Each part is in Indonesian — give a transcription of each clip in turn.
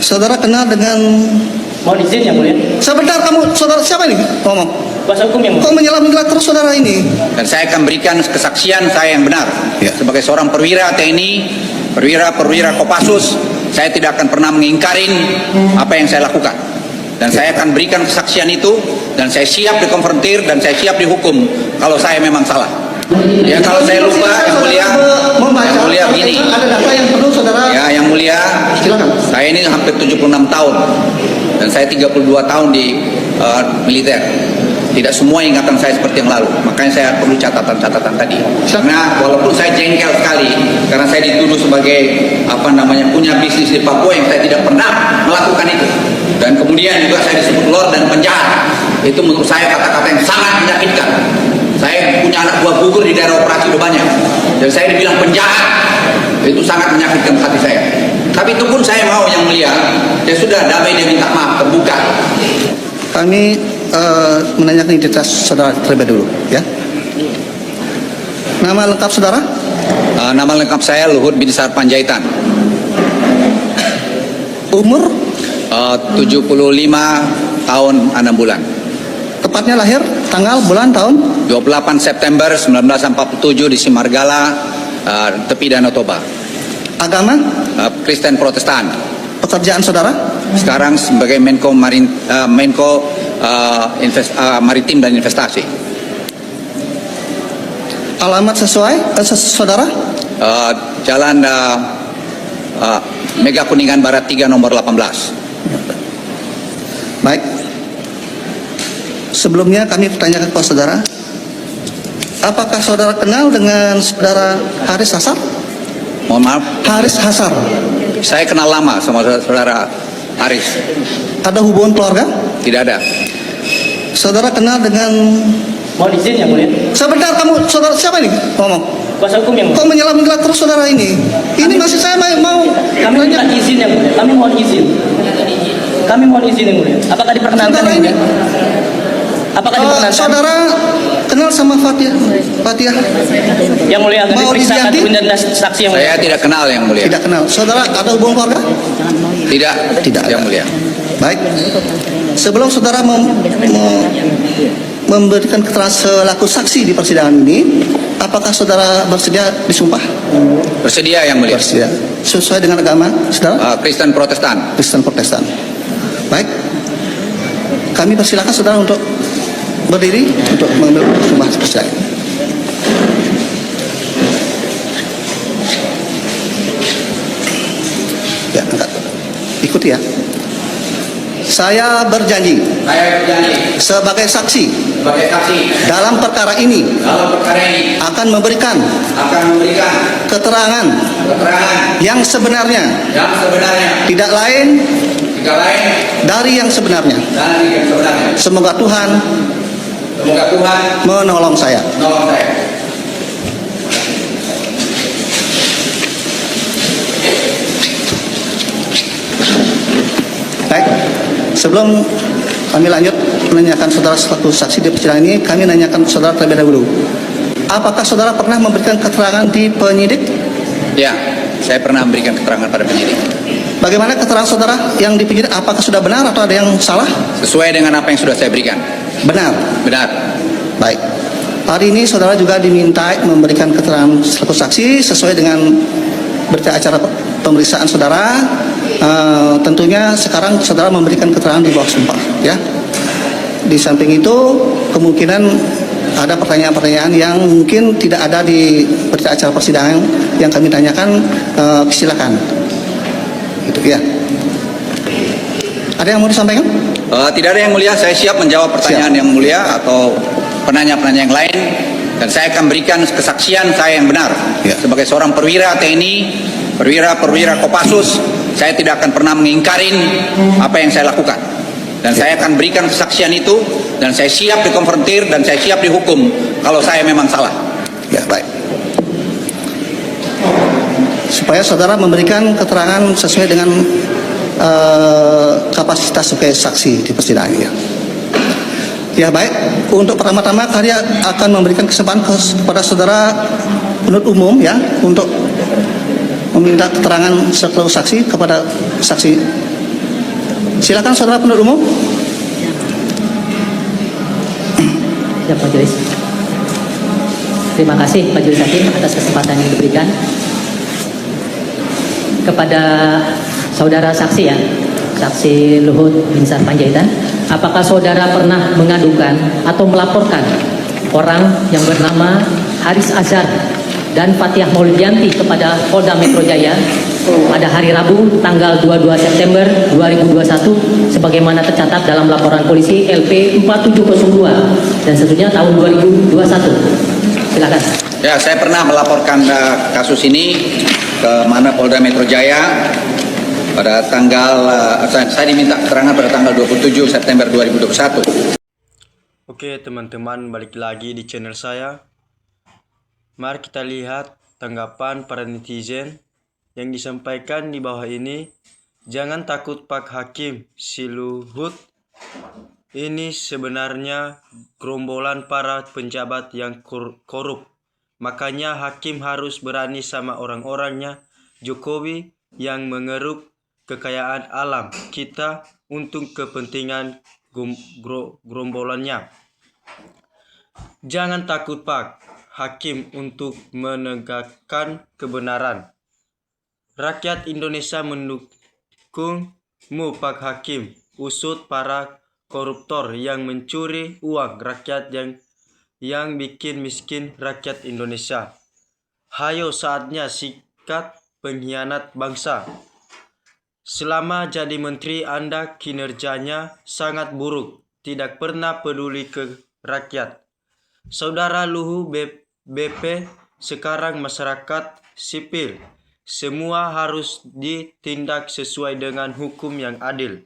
Saudara kenal dengan... Mohon izin yang mulia. Sebentar, kamu saudara siapa ini ngomong? Kuasa hukum yang mulia. Kok menyela-menyela terus saudara ini? Dan saya akan berikan kesaksian saya yang benar. Ya. Sebagai seorang perwira TNI, perwira Kopassus, saya tidak akan pernah mengingkarin apa yang saya lakukan. Dan saya akan berikan kesaksian itu, dan saya siap dikonfrontir, dan saya siap dihukum kalau saya memang salah. Ya, kalau saya lupa, yang mulia begini. Ada data yang perlu saudara. Ya, yang mulia, Silakan. saya ini hampir 76 tahun, dan saya 32 tahun di militer. Tidak semua ingatan saya seperti yang lalu, makanya saya perlu catatan-catatan tadi. Karena walaupun saya jengkel sekali, karena saya dituduh sebagai punya bisnis di Papua yang saya tidak pernah melakukan itu. Dan kemudian juga saya disebut lord dan penjahat. Itu menurut saya kata-kata yang sangat menyakitkan. Saya punya anak buah gugur di daerah operasi udah banyak, dan saya dibilang penjahat. Itu sangat menyakitkan hati saya. Tapi itu pun saya mau yang mulia, ya sudah, damai dia minta maaf, terbuka. Kami menanyakan identitas saudara terlebih dulu, ya. Nama lengkap saudara? Nama lengkap saya Luhut Binsar Panjaitan. Umur? 75 tahun 6 bulan. Tepatnya lahir, tanggal, bulan, tahun? 28 September 1947 di Simargala, tepi Danau Toba. Agama? Kristen Protestan. Pekerjaan saudara? Sekarang sebagai Menko Maritim dan Investasi. Alamat sesuai saudara? Jalan Mega Kuningan Barat 3 nomor 18. Baik. Sebelumnya kami bertanyakan kepada saudara, apakah saudara kenal dengan saudara Haris Hasar? Mohon maaf, Haris Hasar. saya kenal lama sama saudara Haris. Ada hubungan keluarga? Tidak ada. Saudara kenal dengan... Mohon izin yang mulia. Sebentar, kamu saudara siapa ini ngomong? Kuasa hukum yang mulia. Kok menyela-menyela terus saudara ini? Ini masih saya mau Kami minta izin yang mulia. Kami mohon izin. Kami mohon izin yang mulia. Apakah diperkenankan Saudara yang ini, mulia? Apakah diperkenankan? saudara kenal sama Fatia? Yang mulia akan Mau diperiksa diganti? dan saksi yang mulia. Saya tidak kenal yang mulia. Tidak kenal. Saudara ada hubungan keluarga? Tidak. Tidak ada. Yang mulia. Baik. Sebelum saudara memberikan keterangan selaku saksi di persidangan ini, apakah saudara bersedia disumpah? Bersedia yang mulia. Bersedia. Sesuai dengan agama saudara? Kristen Protestan. Kristen Protestan. Baik. Kami persilakan saudara untuk berdiri untuk mengambil sumpah persidangan. Ya, angkat. Ikuti ya. Saya berjanji sebagai saksi dalam perkara ini akan memberikan keterangan yang sebenarnya, tidak lain dari yang sebenarnya. Semoga Tuhan menolong saya. Baik, sebelum kami lanjut menanyakan saudara selaku saksi di persidangan ini, kami nanyakan saudara terlebih dahulu. Apakah saudara pernah memberikan keterangan di penyidik? Ya, saya pernah memberikan keterangan pada penyidik. Bagaimana keterangan saudara yang di penyidik? Apakah sudah benar atau ada yang salah? Sesuai dengan apa yang sudah saya berikan. Benar. Benar. Baik. Hari ini saudara juga diminta memberikan keterangan selaku saksi sesuai dengan berita acara pemeriksaan saudara. Tentunya sekarang saudara memberikan keterangan di bawah sumpah, ya. Di samping itu kemungkinan ada pertanyaan-pertanyaan yang mungkin tidak ada di berita acara persidangan yang kami tanyakan, silakan. Itu ya. Ada yang mau disampaikan? Tidak ada yang mulia. Saya siap menjawab pertanyaan yang mulia atau penanya-penanya yang lain, dan saya akan berikan kesaksian saya yang benar. Ya. Sebagai seorang perwira TNI, perwira Kopassus, saya tidak akan pernah mengingkarin apa yang saya lakukan. Dan saya akan berikan kesaksian itu, dan saya siap dikonfrontir, dan saya siap dihukum kalau saya memang salah. Ya, baik. Supaya saudara memberikan keterangan sesuai dengan kapasitas sebagai saksi di persidangan ini. Ya, baik. Untuk pertama-tama kami akan memberikan kesempatan kepada saudara penuntut umum, ya, untuk meminta keterangan seluruh saksi kepada saksi Silakan saudara penuntut umum. Ya, Majelis. Terima kasih Majelis Hakim atas kesempatan yang diberikan kepada saudara saksi ya, saksi Luhut Binsar Panjaitan. Apakah saudara pernah mengadukan atau melaporkan orang yang bernama Haris Azhar dan Fatihah Maulidianti kepada Polda Metro Jaya pada hari Rabu tanggal 22 September 2021 sebagaimana tercatat dalam laporan polisi LP 4702 dan seterusnya tahun 2021? Silakan. Ya, saya pernah melaporkan kasus ini ke mana Polda Metro Jaya pada tanggal saya diminta keterangan pada tanggal 27 September 2021. Oke teman-teman, balik lagi di channel saya. Mari kita lihat tanggapan para netizen yang disampaikan di bawah ini. Jangan takut Pak Hakim, si Luhut ini sebenarnya gerombolan para penjabat yang korup. Makanya Hakim harus berani sama orang-orangnya Jokowi yang mengeruk kekayaan alam kita untuk kepentingan gerombolannya. Jangan takut Pak Hakim untuk menegakkan kebenaran. Rakyat Indonesia mendukungmu Pak Hakim. Usut para koruptor yang mencuri uang rakyat yang bikin miskin rakyat Indonesia. Hayo saatnya sikat pengkhianat bangsa. Selama jadi menteri Anda kinerjanya sangat buruk, tidak pernah peduli ke rakyat. Saudara Luhut BP sekarang masyarakat sipil. Semua harus ditindak sesuai dengan hukum yang adil.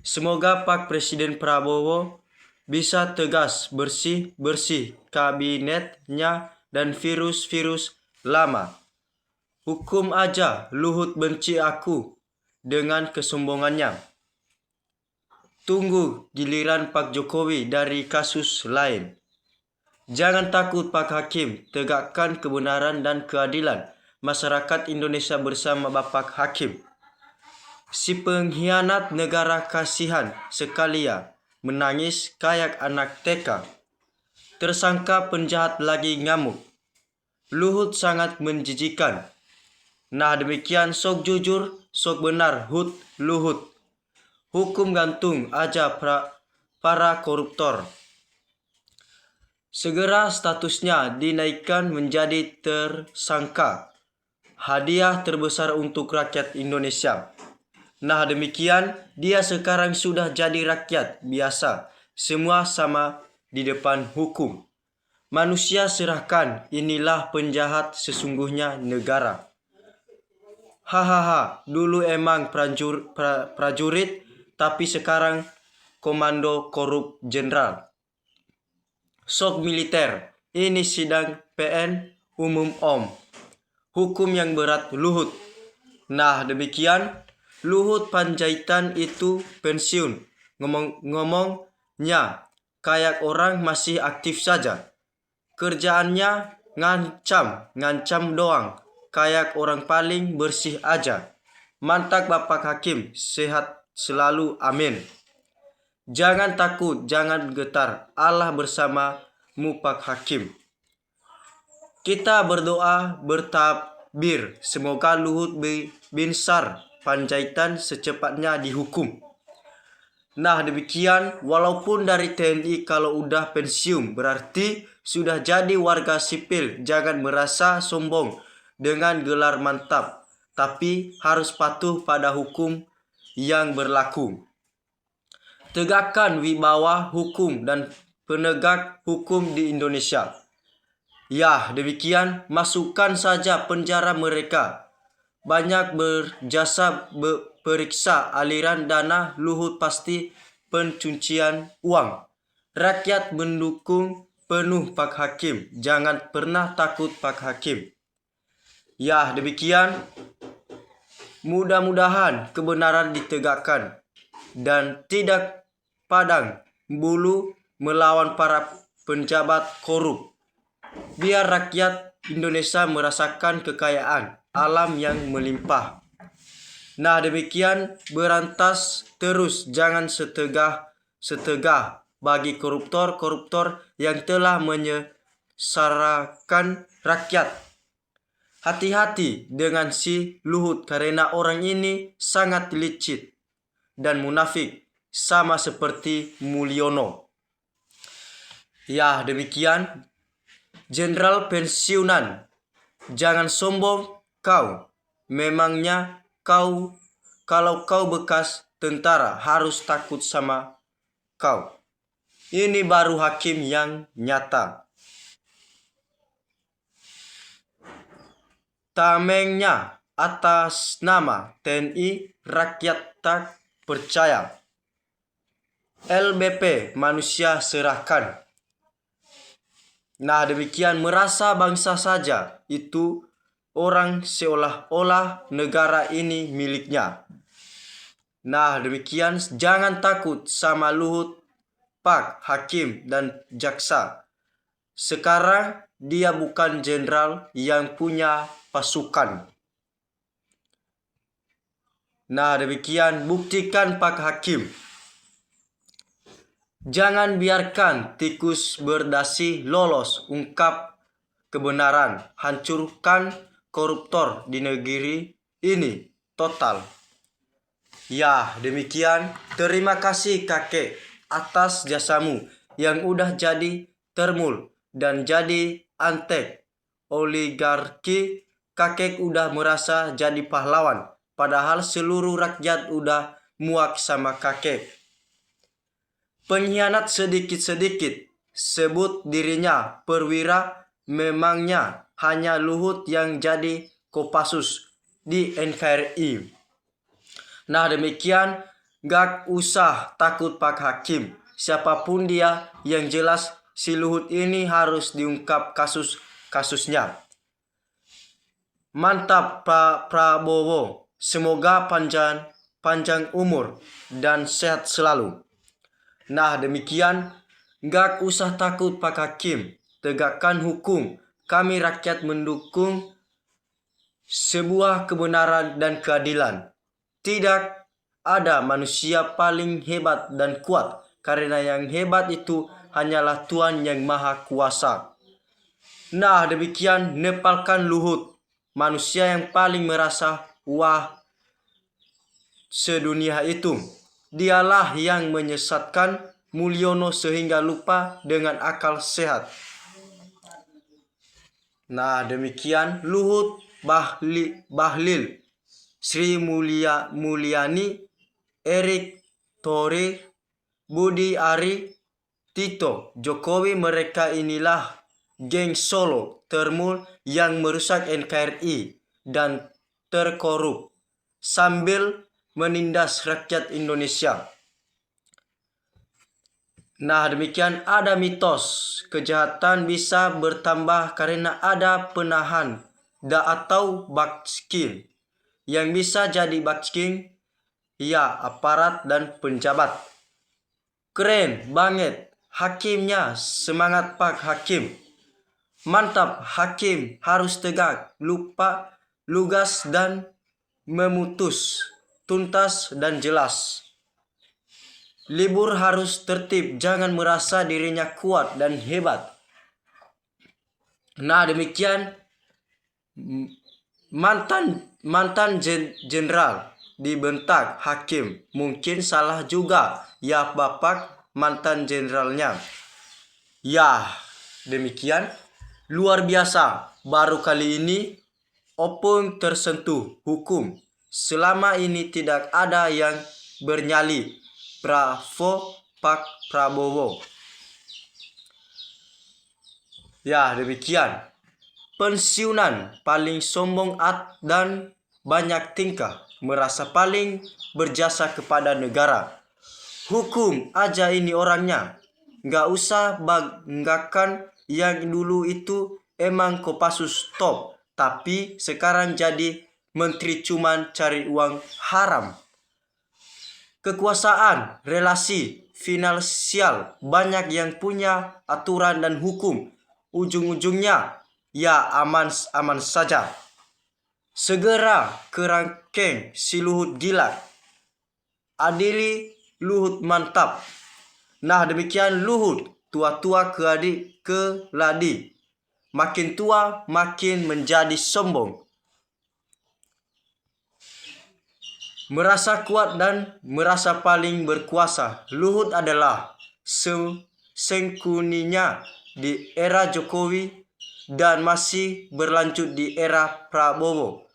Semoga Pak Presiden Prabowo bisa tegas bersih-bersih kabinetnya dan virus-virus lama. Hukum aja Luhut benci aku dengan kesombongannya. Tunggu giliran Pak Jokowi dari kasus lain. Jangan takut Pak Hakim, tegakkan kebenaran dan keadilan. Masyarakat Indonesia bersama Bapak Hakim. Si pengkhianat negara kasihan sekalian menangis kayak anak TK. Tersangka penjahat lagi ngamuk. Luhut sangat menjijikan. Nah demikian, sok jujur, sok benar Luhut. Hukum gantung aja para koruptor. Segera statusnya dinaikkan menjadi tersangka. Hadiah terbesar untuk rakyat Indonesia. Nah demikian, dia sekarang sudah jadi rakyat biasa. Semua sama di depan hukum. Manusia serahkan, inilah penjahat sesungguhnya negara. Hahaha, dulu emang prajurit, tapi sekarang komando korup jenderal. Sok militer, ini sidang PN umum Om. Hukum yang berat Luhut. Nah demikian, Luhut Panjaitan itu pensiun. Ngomongnya kayak orang masih aktif saja. Kerjaannya ngancam doang. Kayak orang paling bersih aja. Mantap Bapak Hakim, sehat selalu, amin. Jangan takut, jangan getar. Allah bersamamu Pak Hakim. Kita berdoa bertabir. Semoga Luhut Binsar Panjaitan secepatnya dihukum. Nah demikian, walaupun dari TNI kalau udah pensiun berarti sudah jadi warga sipil. Jangan merasa sombong dengan gelar mantap, tapi harus patuh pada hukum yang berlaku. Tegakkan wibawa hukum dan penegak hukum di Indonesia. Ya, demikian, masukkan saja penjara mereka. Banyak berjasa periksa aliran dana Luhut pasti pencucian uang. Rakyat mendukung penuh Pak Hakim. Jangan pernah takut Pak Hakim. Ya, demikian. Mudah-mudahan kebenaran ditegakkan dan tidak padang bulu melawan para penjabat korup. Biar rakyat Indonesia merasakan kekayaan alam yang melimpah. Nah demikian berantas terus, jangan setegah bagi koruptor-koruptor yang telah menyesarakan rakyat. Hati-hati dengan si Luhut karena orang ini sangat licik dan munafik sama seperti Mulyono. Ya demikian Jenderal pensiunan, jangan sombong kau. Memangnya kalau kau bekas tentara harus takut sama kau. Ini baru hakim yang nyata. Tamengnya atas nama TNI rakyat tak percaya. LBP manusia serahkan. Nah demikian merasa bangsa saja itu orang seolah-olah negara ini miliknya. Nah demikian jangan takut sama Luhut, Pak, Hakim dan Jaksa. Sekarang dia bukan jenderal yang punya pasukan. Nah demikian buktikan Pak Hakim. Jangan biarkan tikus berdasi lolos, ungkap kebenaran, hancurkan koruptor di negeri ini total. Ya demikian, terima kasih kakek atas jasamu yang udah jadi termul dan jadi antek oligarki. Kakek udah merasa jadi pahlawan, padahal seluruh rakyat udah muak sama kakek. Pengkhianat sedikit-sedikit sebut dirinya perwira, memangnya hanya Luhut yang jadi Kopassus di NKRI. Nah demikian, gak usah takut Pak Hakim, siapapun dia, yang jelas si Luhut ini harus diungkap kasusnya. Mantap Pak Prabowo, semoga panjang umur dan sehat selalu. Nah demikian, gak usah takut Pak Hakim, tegakkan hukum. Kami rakyat mendukung sebuah kebenaran dan keadilan. Tidak ada manusia paling hebat dan kuat, karena yang hebat itu hanyalah Tuhan yang Maha Kuasa. Nah demikian, nepalkan Luhut, manusia yang paling merasa wah sedunia itu. Dialah yang menyesatkan Mulyono sehingga lupa dengan akal sehat. Nah demikian Luhut, Bahlil, Sri Mulyani, Erick Thohir, Budi Ari, Tito, Jokowi, mereka inilah geng Solo termul yang merusak NKRI dan terkorup sambil menindas rakyat Indonesia. Nah demikian, ada mitos kejahatan bisa bertambah karena ada penahan atau bakskin. Yang bisa jadi bakskin ya aparat dan penjabat. Keren banget hakimnya, semangat Pak Hakim. Mantap Hakim, harus tegak, lugas dan memutus, tuntas dan jelas. Libur harus tertib, jangan merasa dirinya kuat dan hebat. Nah demikian, mantan jenderal dibentak hakim, mungkin salah juga ya bapak mantan jenderalnya. Ya demikian, luar biasa, baru kali ini opung tersentuh hukum. Selama ini tidak ada yang bernyali. Bravo Pak Prabowo. Ya demikian, pensiunan paling sombong dan banyak tingkah, merasa paling berjasa kepada negara. Hukum aja ini orangnya, gak usah banggakan yang dulu itu emang Kopassus top, tapi sekarang jadi menteri cuman cari uang haram. Kekuasaan, relasi, finansial, banyak yang punya aturan dan hukum. Ujung-ujungnya ya aman saja. Segera kerangkeng si Luhut gila. Adili Luhut mantap. Nah demikian Luhut, tua-tua keladi. Makin tua makin menjadi sombong. Merasa kuat dan merasa paling berkuasa. Luhut adalah sengkuninya di era Jokowi dan masih berlanjut di era Prabowo.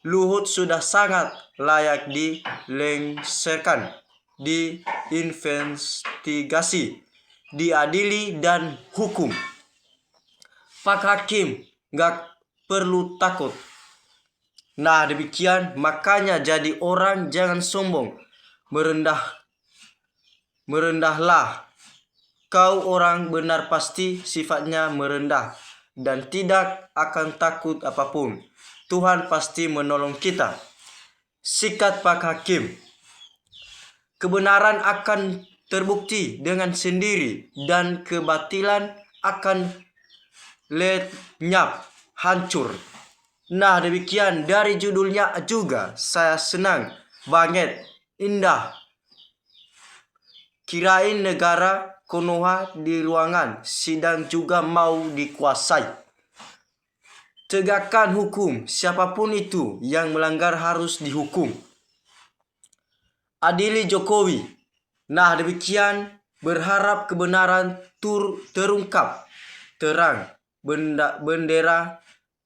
Luhut sudah sangat layak dilengsarkan, diinvestigasi, diadili dan hukum. Pak Hakim gak perlu takut. Nah demikian, makanya jadi orang jangan sombong. Merendahlah. Kau orang benar pasti sifatnya merendah dan tidak akan takut apapun. Tuhan pasti menolong kita. Sikat Pak Hakim. Kebenaran akan terbukti dengan sendiri dan kebatilan akan lenyap, hancur. Nah demikian dari judulnya juga saya senang banget, indah. Kirain negara Konoha di ruangan sidang juga mau dikuasai. Tegakkan hukum, siapapun itu yang melanggar harus dihukum. Adili Jokowi. Nah demikian, berharap kebenaran terungkap terang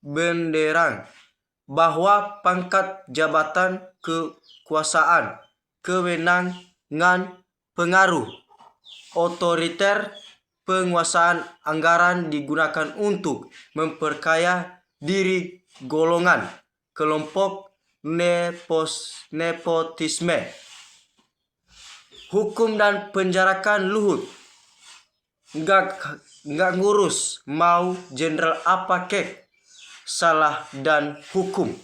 benderang bahwa pangkat jabatan kekuasaan, kewenangan, pengaruh otoriter, penguasaan anggaran digunakan untuk memperkaya diri golongan, kelompok, nepotisme. Hukum dan penjarakan Luhut. Nggak ngurus mau jenderal apa kek, salah dan hukum.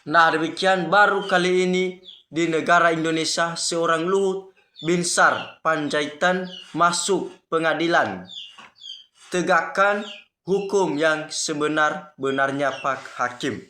Nah demikian baru kali ini di negara Indonesia seorang Luhut Binsar Panjaitan masuk pengadilan. Tegakkan hukum yang sebenar-benarnya Pak Hakim.